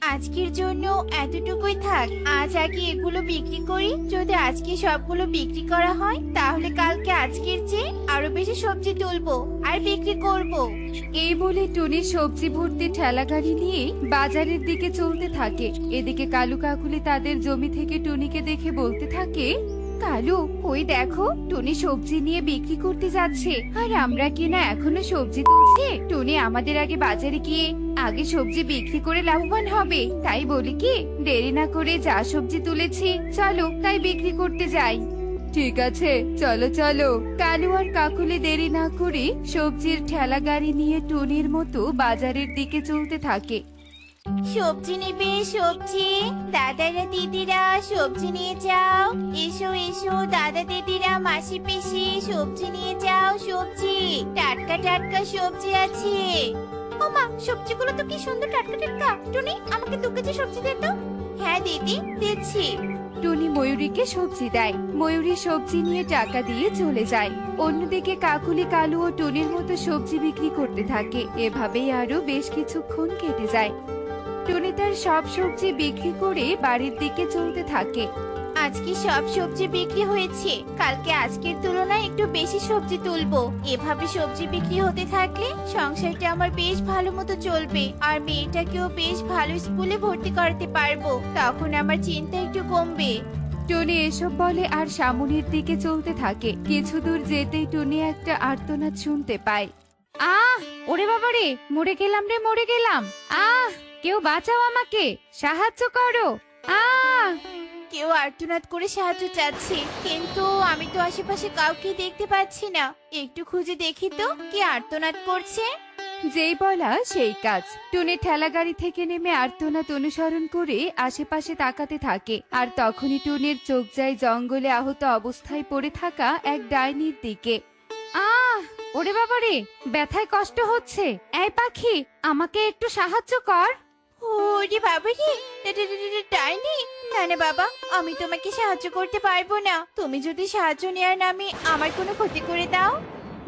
আজকের জন্য এতটুকুই থাক। আজ আগে এগুলো বিক্রি করি। যদি আজকে সবগুলো বিক্রি করা হয় তাহলে কালকে আজকের চেয়ে আরো বেশি সবজি তুলবো আর বিক্রি করব। এই বলে টুনি সবজি ভর্তি ঠেলা গাড়ি নিয়ে বাজারের দিকে চলতে থাকে। এদিকে কালু কাকুলি তাদের জমি থেকে টুনিকে দেখে বলতে থাকে, কালু, ওই দেখো টুনি সবজি নিয়ে বিক্রি করতে যাচ্ছে, আর আমরা কিনা এখনো সবজি তুলছি। টুনি আমাদের আগে বাজারে গিয়ে আগে সবজি বিক্রি করে লাভবান হবে। তাই বলি কি, দেরি না করে যা সবজি তুলেছি চলো তাই বিক্রি করতে যাই। ঠিক আছে, চলো চলো। কালু আর কাকুলি দেরি না করে সবজির ঠেলা গাড়ি নিয়ে টুনির মতো বাজারের দিকে চলতে থাকে। সবজি নেবে সবজি? দাদারা দিদিরা সবজি নিয়ে যাও। এসো এসো দাদা দিদিরা মাসি পিসি সবজি নিয়ে যাও। সবজি টাটকা টাটকা সবজি আছে। ওমা, সবজিগুলো তো কি সুন্দর টাটকা টাটকা। টুনি, আমাকে 2 কেজি সবজি দে তো। হ্যাঁ দিদি, দিচ্ছি। টুনি ময়ূরীকে সবজি দেয়। ময়ূরী সবজি নিয়ে টাকা দিয়ে চলে যায়। অন্যদিকে কাকুলি কালু ও টুনির মতো সবজি বিক্রি করতে থাকে। এভাবেই আরো বেশ কিছুক্ষণ কেটে যায়। টুনি তার সব সবজি বিক্রি করে বাড়ির দিকে চলতে থাকে। আজকে সব সবজি বিক্রি হয়েছে। কালকে আজকের তুলনায় একটু বেশি সবজি তুলবো। এভাবে সবজি বিক্রি হতে থাকলে সংসারটা আমার বেশ ভালো মতো চলবে, আর মেয়েটাকেও বেশ ভালো স্কুলে ভর্তি করাতে পারবো। তখন আমার চিন্তা একটু কমবে। টুনি এসব বলে আর সামনের দিকে চলতে থাকে। কিছু দূর যেতেই টুনি একটা আর্তনাদ শুনতে পায়। আহ, ওরে বাবারে, মরে গেলাম রে, মরে গেলাম। আহ, কেউ বাঁচাও আমাকে, সাহায্য করো। আহ, কেউ আর্তনাদ করে সাহায্য চাচ্ছে, কিন্তু আমি তো আশেপাশে কাউকে দেখতে পাচ্ছি না। একটু খুঁজে দেখি তো কে আর্তনাদ করছে। যেই বলা সেই কাজ। টুনি ঠেলা গাড়ি থেকে নেমে আর্তনাদ অনুসরণ করে আশেপাশে তাকাতে থাকে। আর তখনই টুনির চোখ যায় জঙ্গলে আহত অবস্থায় পড়ে থাকা এক ডাইনির দিকে। আহ, ওরে বাবারে, ব্যথায় কষ্ট হচ্ছে। এই পাখি, আমাকে একটু সাহায্য কর। ওরে বাবা রে, ডাইনি! না না বাবা, আমি তোমাকে সাহায্য করতে পারবো না। তুমি যদি সাহায্য নেওয়ার নামে আমার কোনো ক্ষতি করে দাও।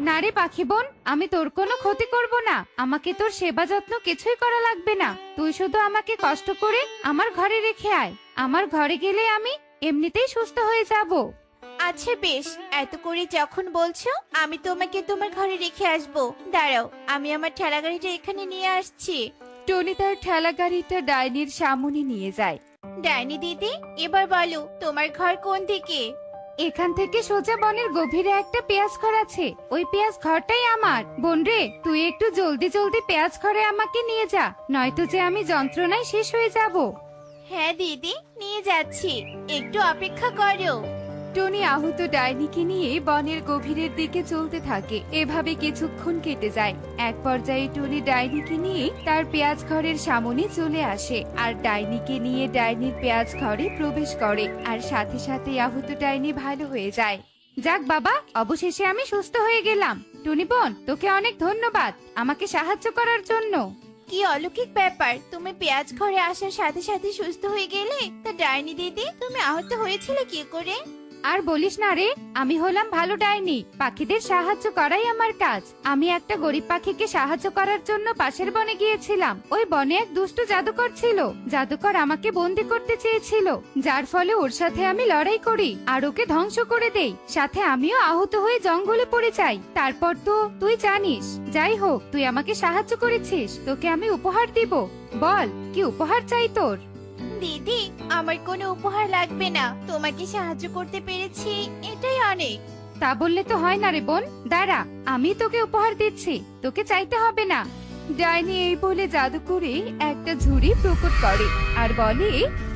না রে পাখি বোন, আমি তোর কোনো ক্ষতি করব না। আমাকে তোর সেবা যত্ন কিছুই করা লাগবে না। তুই শুধু আমাকে কষ্ট করে আমার ঘরে রেখে আয়। আমার ঘরে গেলে আমি এমনিতেই সুস্থ হয়ে যাব। আচ্ছা বেশ, এত করে যখন বলছো আমি তোমাকে তোমার ঘরে রেখে আসবো। দাঁড়াও, আমি আমার ঠেলা গাড়িটা এখানে নিয়ে আসছি। টনি তার ঠেলা গাড়িটা ডাইনির সামনে নিয়ে যায়। ডাইনি দিদি, এবার বলো তোমার ঘর কোন দিকে? এখান থেকে সোজা বনের গভীরে একটা পেঁয়াজ ঘর আছে। ওই পেঁয়াজ ঘরটাই আমার। বোন রে, তুই একটু জলদি জলদি পেঁয়াজ ঘরে আমাকে নিয়ে যা, নয়তো যে আমি যন্ত্রণায় শেষ হয়ে যাব। হ্যাঁ দিদি, নিয়ে যাচ্ছি, একটু অপেক্ষা করো। টনি আহত ডাইনিকে নিয়ে বনের গভীরের দিকে চলতে থাকে। এভাবে কিছুক্ষণ কেটে যায়। এক পর্যায়ে টনি ডাইনিকে নিয়ে তার পেঁয়াজ ঘরের সামনে চলে আসে, আর ডাইনিকে নিয়ে ডাইনির পেঁয়াজ ঘরে প্রবেশ করে। আর সাথে সাথে আহত ডাইনি ভালো হয়ে যায়। যাক বাবা, অবশেষে আমি সুস্থ হয়ে গেলাম। টনি বোন, তোকে অনেক ধন্যবাদ আমাকে সাহায্য করার জন্য। কি অলৌকিক ব্যাপার, তুমি পেঁয়াজ ঘরে আসার সাথে সাথে সুস্থ হয়ে গেলে। তা ডাইনি দিদি, তুমি আহত হয়েছিলে কি করে? আর বলিস না রে, আমি হলাম ভালো ডাইনি। পাখিদের সাহায্য করাই আমার কাজ। আমি একটা গরিব পাখিকে সাহায্য করার জন্য পাশের বনে গিয়েছিলাম। ওই বনে এক দুষ্ট জাদুকর ছিল। জাদুকর আমাকে বন্দি করতে চেয়েছিল, যার ফলে ওর সাথে আমি লড়াই করি আর ওকে ধ্বংস করে দেই। সাথে আমিও আহত হয়ে জঙ্গলে পড়ে যাই। তারপর তো তুই জানিস। যাই হোক, তুই আমাকে সাহায্য করেছিস, তোকে আমি উপহার দিব। বল, কি উপহার চাই তোর? দিদি, আমার কোনো উপহার লাগবে না। তোমাকে সাহায্য করতে পেরেছি, এটাই অনেক। তা বললে তো হয় না রে বোন। দাঁড়া, আমি তোকে উপহার দিচ্ছি, তোকে চাইতে হবে না। ডাইনি এই বলে জাদু করে একটা ঝুড়ি প্রকট করে আর বলে,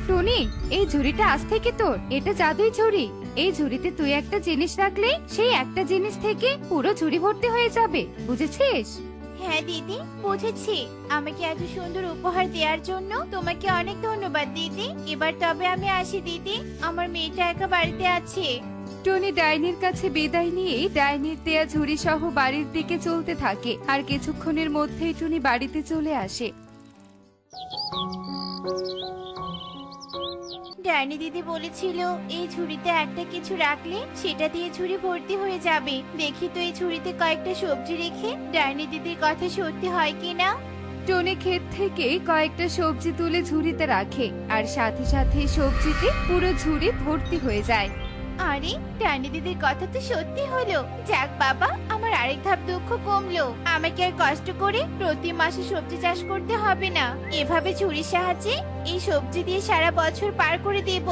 টনি, এই ঝুড়িটা আজ থেকে তোর। এটা জাদুই ঝুড়ি। এই ঝুড়িতে তুই একটা জিনিস রাখলে সেই একটা জিনিস থেকে পুরো ঝুড়ি ভর্তি হয়ে যাবে, বুঝেছিস? হ্যাঁ দিদি, বুঝেছি। আমাকে এত সুন্দর উপহার দেওয়ার জন্য তোমাকে অনেক ধন্যবাদ দিদি। এবার তবে আমি আসি দিদি, আমার মেয়েটা একা বাড়িতে আছে। টনি ডাইনির কাছে বিদায় নিয়ে ডাইনির দেয়া ঝুড়ি সহ বাড়ির দিকে চলতে থাকে। আর কিছুক্ষণের মধ্যেই টনি বাড়িতে চলে আসে। ডাইনি দিদি বলেছিল এই ঝুড়িতে একটা কিছু রাখলে সেটা দিয়ে ঝুড়ি ভর্তি হয়ে যাবে। দেখি তো এই ঝুড়িতে কয়েকটা সবজি রেখে ডাইনি দিদির কথা সত্যি হয় কিনা। টনি ক্ষেত থেকে কয়েকটা সবজি তুলে ঝুড়িতে রাখে আর সাথে সাথে সবজিতে পুরো ঝুড়ি ভর্তি হয়ে যায়। আরে ডাইনি দিদির কথা তো সত্যি হলো। যাক বাবা, আমার আরেক ধাপ দুঃখ কমলো। আমাকে আর কষ্ট করে প্রতি মাসে সবজি চাষ করতে হবে না। এভাবে ঝুড়ির সাহায্যে এই সবজি দিয়ে সারা বছর পার করে দেব।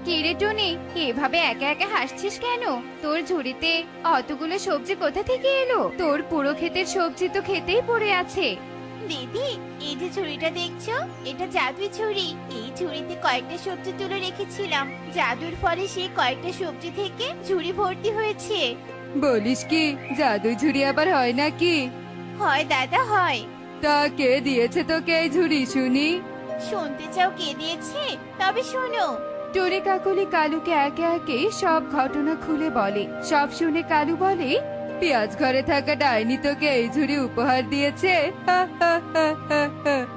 কি রে টনি, এভাবে একা একা হাসছিস কেন? তোর ঝুড়িতে অতগুলো সবজি কোথা থেকে এলো? তোর পুরো ক্ষেতের সবজি তো খেতেই পড়ে আছে। দিদি, এই যে ঝুড়িটা দেখছো, এটা জাদুই ঝুড়ি। এই ঝুড়িতে কয়েকটা সবজি তুলে রেখেছিলাম। জাদুর ফলে সেই কয়েকটা সবজি থেকে ঝুড়ি ভর্তি হয়েছে। বলিস কি, জাদু ঝুড়ি আবার হয় নাকি? হয় দাদা, হয়। তা কে দিয়েছে তোকে এই ঝুড়ি শুনি? শুনতে চাও কে দিয়েছে? তবে শোনো। টনি কাকুলি কালুকে একে একে সব ঘটনা খুলে বলে। সব শুনে কালু বলে, পেঁয়াজ ঘরে থাকা ডাইনি তোকে এই ঝুড়ি উপহার দিয়েছে?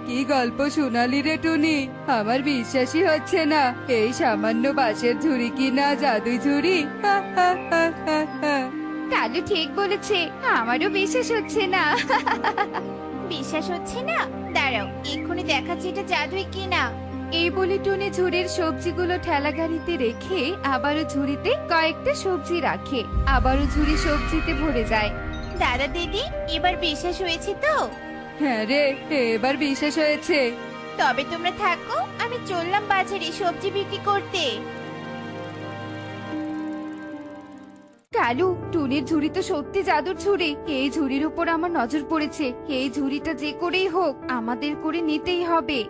কি গল্প শোনালি রে টুনি, আমার বিশ্বাসই হচ্ছে না। এই সামান্য বাঁশের ঝুড়ি কি না জাদুই ঝুড়ি? কালু ঠিক বলেছে, আমারও বিশ্বাস হচ্ছে না। বিশ্বাস হচ্ছে না? দাঁড়াও, এক্ষুনি দেখাচ্ছি এটা জাদুই কিনা। এই বলে টুনি ঝুড়ির সবজিগুলো ঠেলা গাড়িতে রেখে আবারও ঝুড়িতে কয়েকটা সবজি রাখে। আবারও ঝুড়ি সবজিতে ভরে যায়। দাদা দিদি, এবার বিশ্বাস হয়েছে তো? হ্যাঁ রে, এবার বিশ্বাস হয়েছে। তবে তোমরা থাকো, আমি চললাম বাজারে সবজি বিক্রি করতে। কালু, টুনির ঝুড়ি তো সত্যি জাদুর ঝুড়ি। এই ঝুড়ির উপর আমার নজর পড়েছে। এই ঝুড়িটা যে করেই হোক আমাদের করে নিতেই হবে।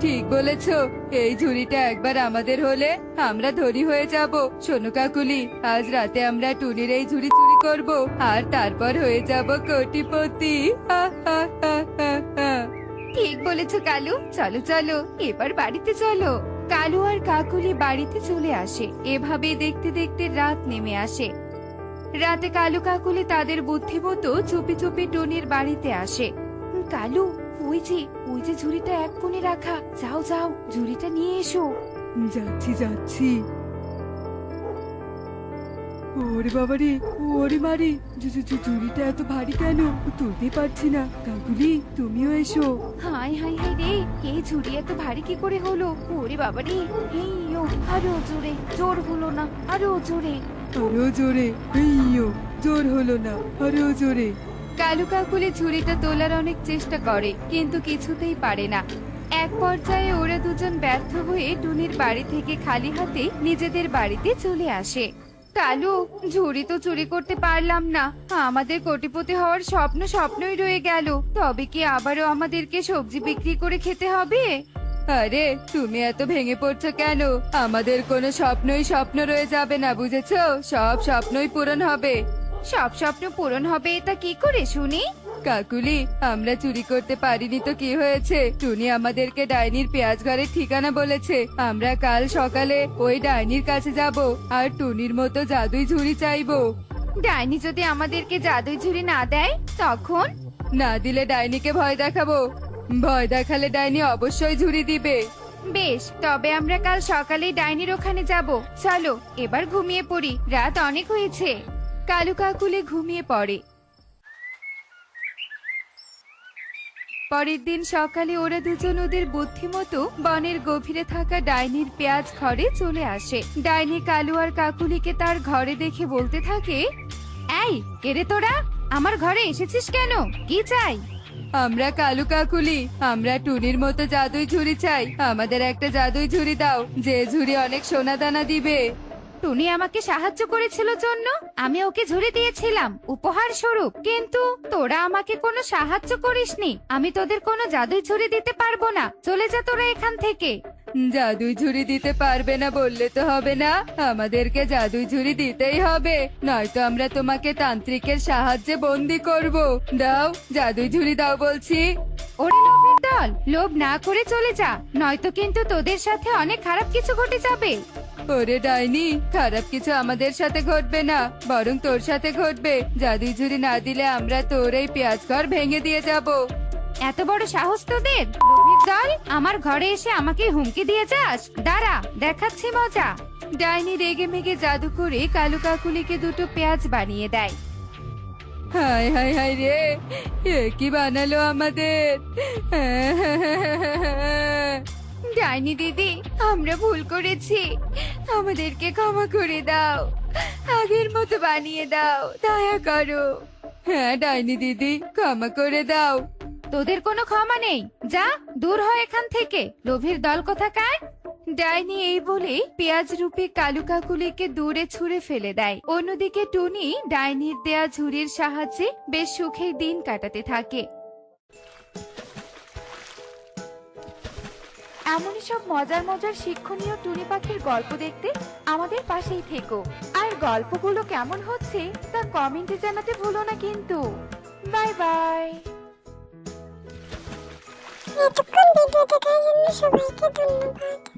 ঠিক বলেছো, এই ঝুড়িটা একবার আমাদের হলে আমরা ধনী হয়ে যাব। শোনো কাকুলি, আজ রাতে আমরা টুনির এই ঝুড়ি চুরি করব আর তারপর হয়ে যাব কোটিপতি। ঠিক বলেছো কালু, চলো চলো এবার বাড়িতে চলো। কালু আর কাকুলি বাড়িতে চলে আসে। এভাবে দেখতে দেখতে রাত নেমে আসে। রাতে কালু কাকুলি তাদের বুদ্ধি মতো চুপি চুপি টুনির বাড়িতে আসে। কালু, ওই যে ঝুড়িটা এক কোণে রাখা, যাও যাও ঝুড়িটা নিয়ে এসো। যাচ্ছি যাচ্ছি। ওরে বাবারে, ওরে মারি, ঝুড়িটা এত ভারী কেন? তুলতে পারছি না। কাকুলি, তুমিও এসো। হাই হাই হাই রে, এই ঝুড়ি এত ভারী কি করে হলো? ওরে বাবারে, এইও আরো জোরে, জোর হলো না, আরো জোরে, আরো জোরে, এইও জোর হলো না, আরো জোরে। কালু কাকুলি ঝুড়িটা তোলার অনেক চেষ্টা করে, কিন্তু কিছুতেই পারে না। এক পর্যায়ে ওরা দুজন ব্যর্থ হয়ে টুনির বাড়ি থেকে খালি হাতে নিজেদের বাড়িতে চলে আসে। কালু, ঝুড়ি তো চুরি করতে পারলাম না, আমাদের কোটিপতি হওয়ার স্বপ্নই রয়ে গেল। তবে কি আবারও আমাদেরকে সবজি বিক্রি করে খেতে হবে? আরে তুমি এত ভেঙে পড়ছো কেন? আমাদের কোনো স্বপ্নই স্বপ্ন রয়ে যাবে না, বুঝেছো? সব স্বপ্নই পূরণ হবে। সব স্বপ্ন পূরণ হবে এটা কি করে শুনি? কাকুলি, আমরা চুরি করতে পারিনি তো কি হয়েছে? টুনি আমাদেরকে ডাইনির পেঁয়াজ ঘরের ঠিকানা বলেছে। আমরা কাল সকালে ওই ডাইনির কাছে যাব আর টুনির মতো জাদুই ঝুড়ি চাইবো। ডাইনি যদি আমাদেরকে জাদুই ঝুড়ি না দেয় তখন? না দিলে ডাইনিকে ভয় দেখাবো। ভয় দেখালে ডাইনি অবশ্যই ঝুড়ি দিবে। বেশ, তবে আমরা কাল সকালেই ডাইনির ওখানে যাব। চলো এবার ঘুমিয়ে পড়ি, রাত অনেক হয়েছে। কালু কাকুলি ঘুমিয়ে পড়ে। পরের দিন সকালে ওরা দুজন ওদের বুদ্ধিমতো বনের গভীরে থাকা ডাইনির পেঁয়াজ ঘরে চলে আসে। ডাইনি কালু আর কাকুলিকে তার ঘরে দেখে বলতে থাকে, এই কেরে তোরা, আমার ঘরে এসেছিস কেন? কি চাই? আমরা কালু কাকুলি, আমরা টুনির মতো জাদুই ঝুড়ি চাই। আমাদের একটা জাদুই ঝুড়ি দাও, যে ঝুড়ি অনেক সোনা দানা দিবে। টুনি আমাকে সাহায্য করেছিল জন্য আমি ওকে ঝুড়ি দিয়েছিলাম উপহার স্বরূপ, কিন্তু তোরা আমাকে কোনো সাহায্য করিসনি। আমি তোদের কোনো জাদুই ঝুড়ি দিতে পারবো না, চলে যা তোরা এখান থেকে। জাদুই ঝুড়ি দিতে পারবে না বললে তো হবে না, আমাদেরকে জাদুই ঝুড়ি দিতেই হবে, নয়তো আমরা তোমাকে তান্ত্রিকের সাহায্যে বন্দি করব। দাও, জাদুই ঝুড়ি দাও বলছি। ওরে লোভের দল, লোভ না করে চলে যা, নয়তো কিন্তু তোদের সাথে অনেক খারাপ কিছু ঘটে যাবে। ওরে ডাইনি, খারাপ কিছু আমাদের সাথে ঘটবে না, বরং তোর সাথে ঘটবে। জাদুই ঝুড়ি না দিলে আমরা তোর এই পেঁয়াজ ঘর ভেঙে দিয়ে যাব। এত বড় সাহস তোদের, লোভের দল! আমার ঘরে এসে আমাকে হুমকি দিয়ে যাস? দাঁড়া, দেখাচ্ছি মজা। ডাইনি রেগে মেগে জাদু করে কালু কাকুলিকে দুটো পেঁয়াজ বানিয়ে দেয়। হায় হায় হায় রে, এ কি বানালো আমাদের। ডাইনি দিদি, আমরা ভুল করেছি, আমাদেরকে ক্ষমা করে দাও, আগের মতো বানিয়ে দাও, দয়া করো। হ্যাঁ ডাইনি দিদি, ক্ষমা করে দাও। তোদের কোনো ক্ষমা নেই, যা দূর হয় এখান থেকে, লোভীর দল কোথাকার। ডাইনি এই বলে পেঁয়াজ রূপে কালু কাকুলিকে দূরে ছুঁড়ে ফেলে দেয়। অন্যদিকে টুনি ডাইনির দেয়া ঝুড়ির সাহায্যে বেশ সুখের দিন কাটাতে থাকে। এমনই সব মজার মজার শিক্ষণীয় টুনি পাখির গল্প দেখতে আমাদের পাশেই থেকো। আর গল্পগুলো কেমন হচ্ছে তা কমেন্টে জানাতে ভুলো না কিন্তু। Bye bye. এতক্ষণ ভিডিও দেখার জন্য সবাইকে ধন্যবাদ।